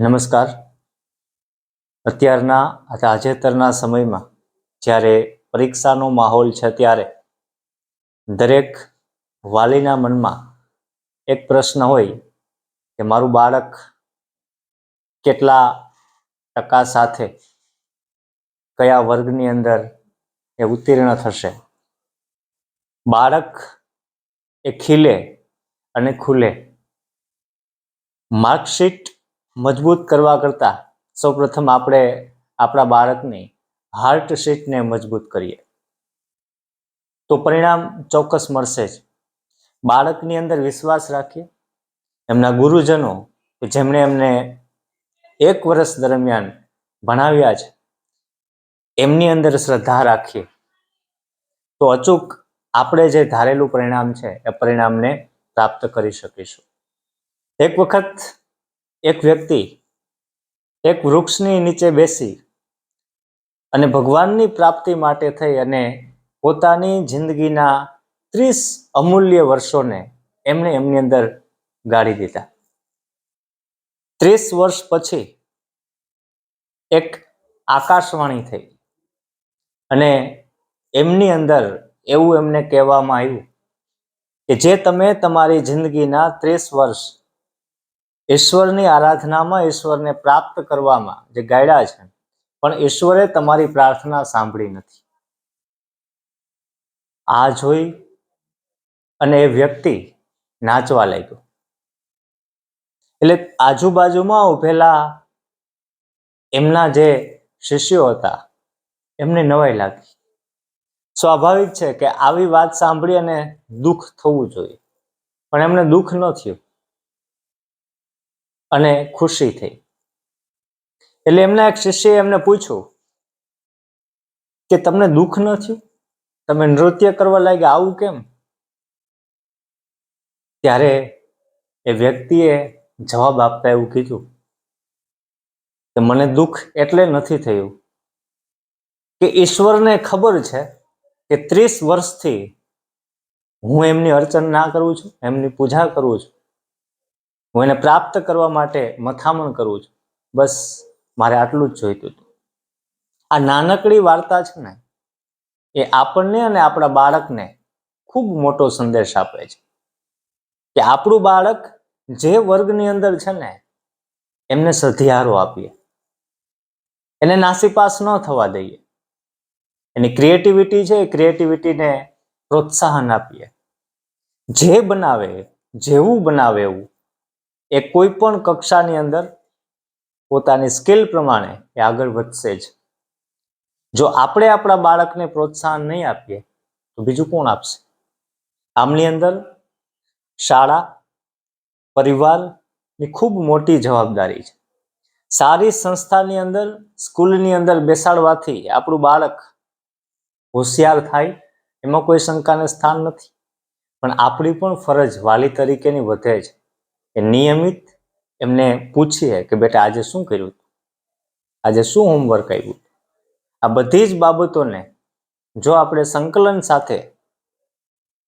નમસ્કાર. અત્યારના તાજેતરના સમયમાં જ્યારે પરીક્ષાનો માહોલ છે ત્યારે દરેક વાલીના મનમાં એક પ્રશ્ન હોય કે મારું બાળક કેટલા ટકા સાથે કયા વર્ગની અંદર એ ઉત્તીર્ણ થશે. બાળક એ ખીલે અને ખુલે. માર્કશીટ મજબૂત કરવા કરતાં સૌપ્રથમ આપણે આપણા બાળકની હાર્ટશીટને મજબૂત કરીએ તો પરિણામ ચોક્કસ મળશે જ. બાળકની અંદર વિશ્વાસ રાખીએ. એમના ગુરુજનો જેમણે એમને 1 વર્ષ દરમિયાન ભણાવ્યા છે એમની અંદર શ્રદ્ધા રાખીએ તો અચૂક આપણે જે ધારેલું પરિણામ છે એ પરિણામને પ્રાપ્ત કરી શકીશું. એક વખત એક વ્યક્તિ એક વૃક્ષની નીચે બેસી અને ભગવાનની પ્રાપ્તિ માટે થઈ અને પોતાની જિંદગીના 30 અમૂલ્ય વર્ષોને એમણે એમની અંદર ગાળી દીધા. 30 વર્ષ પછી એક આકાશવાણી થઈ અને એમની અંદર એવું એમને કહેવામાં આવ્યું કે જે તમે તમારી જિંદગીના 30 વર્ષ ઈશ્વરની આરાધનામાં, ઈશ્વરને પ્રાપ્ત કરવામાં જે ગાળ્યા છે, પણ ઈશ્વરે તમારી પ્રાર્થના સાંભળી નથી. આ જોઈ અને એ વ્યક્તિ નાચવા લાગ્યો. એટલે આજુબાજુમાં ઉભેલા એમના જે શિષ્યો હતા એમને નવાઈ લાગી. સ્વાભાવિક છે કે આવી વાત સાંભળી અને દુઃખ થવું જોઈએ, પણ એમને દુઃખ ન થયું અને ખુશી થઈ. એટલે એમના એક શિષ્યએ એમને પૂછ્યું કે તમને દુઃખ ન થયું? તમે નૃત્ય કરવા લાગ્યા, આવું કેમ? ત્યારે એ વ્યક્તિએ જવાબ આપતા એવું કીધું કે મને દુઃખ એટલે નથી થયું કે ઈશ્વરને ખબર છે કે 30 વર્ષથી હું એમની અર્ચના કરું છું, એમની પૂજા કરું છું, હું એને પ્રાપ્ત કરવા માટે મથામણ કરું છું. બસ મારે આટલું જ જોઈતું હતું. આ નાનકડી વાર્તા છે ને એ આપણને અને આપણા બાળકને ખૂબ મોટો સંદેશ આપે છે કે આપણું બાળક જે વર્ગની અંદર છે ને એમને સધિયારો આપીએ, એને નાસીપાસ ન થવા દઈએ. એની ક્રિએટિવિટી છે એ ક્રિએટિવિટીને પ્રોત્સાહન આપીએ. જે બનાવે, જેવું બનાવે એવું એ કોઈ પણ કક્ષાની અંદર પોતાની સ્કિલ પ્રમાણે એ આગળ વધશે જ. જો આપણે આપણા બાળકને પ્રોત્સાહન નહીં આપીએ તો બીજું કોણ આપશે? આમની અંદર શાળા, પરિવારની ખૂબ મોટી જવાબદારી છે. સારી સંસ્થાની અંદર, સ્કૂલની અંદર બેસાડવાથી આપણું બાળક હોશિયાર થાય એમાં કોઈ શંકાને સ્થાન નથી, પણ આપણી પણ ફરજ વાલી તરીકેની વધે છે એ નિયમિત એમને પૂછીએ કે બેટા આજે શું કર્યું, આજે શું હોમવર્ક આવ્યું. આ બધી જ બાબતોને જો આપણે સંકલન સાથે,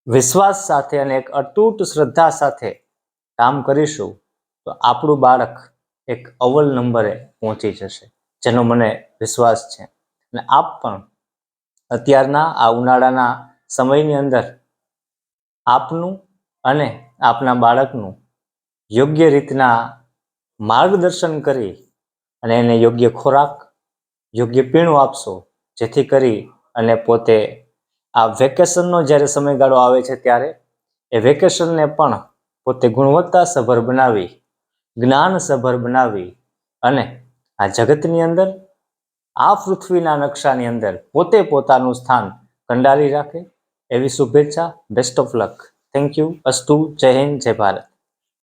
વિશ્વાસ સાથે અને એક અતૂટ શ્રદ્ધા સાથે કામ કરીશું તો આપણું બાળક એક અવ્વલ નંબરે પહોંચી જશે, જેનો મને વિશ્વાસ છે. અને આપ પણ અત્યારના આ ઉનાળાના સમયની અંદર આપનું અને આપના બાળકનું યોગ્ય રીતના માર્ગદર્શન કરી અને એને યોગ્ય ખોરાક, યોગ્ય પીણું આપશો, જેથી કરી અને પોતે આ વેકેશનનો જ્યારે સમયગાળો આવે છે ત્યારે એ વેકેશનને પણ પોતે ગુણવત્તાસભર બનાવી, જ્ઞાનસભર બનાવી અને આ જગતની અંદર, આ પૃથ્વીના નકશાની અંદર પોતે પોતાનું સ્થાન કંડારી રાખે એવી શુભેચ્છા. Best of luck. Thank you. અસ્તુ. જય હિન્દ, જય ભારત.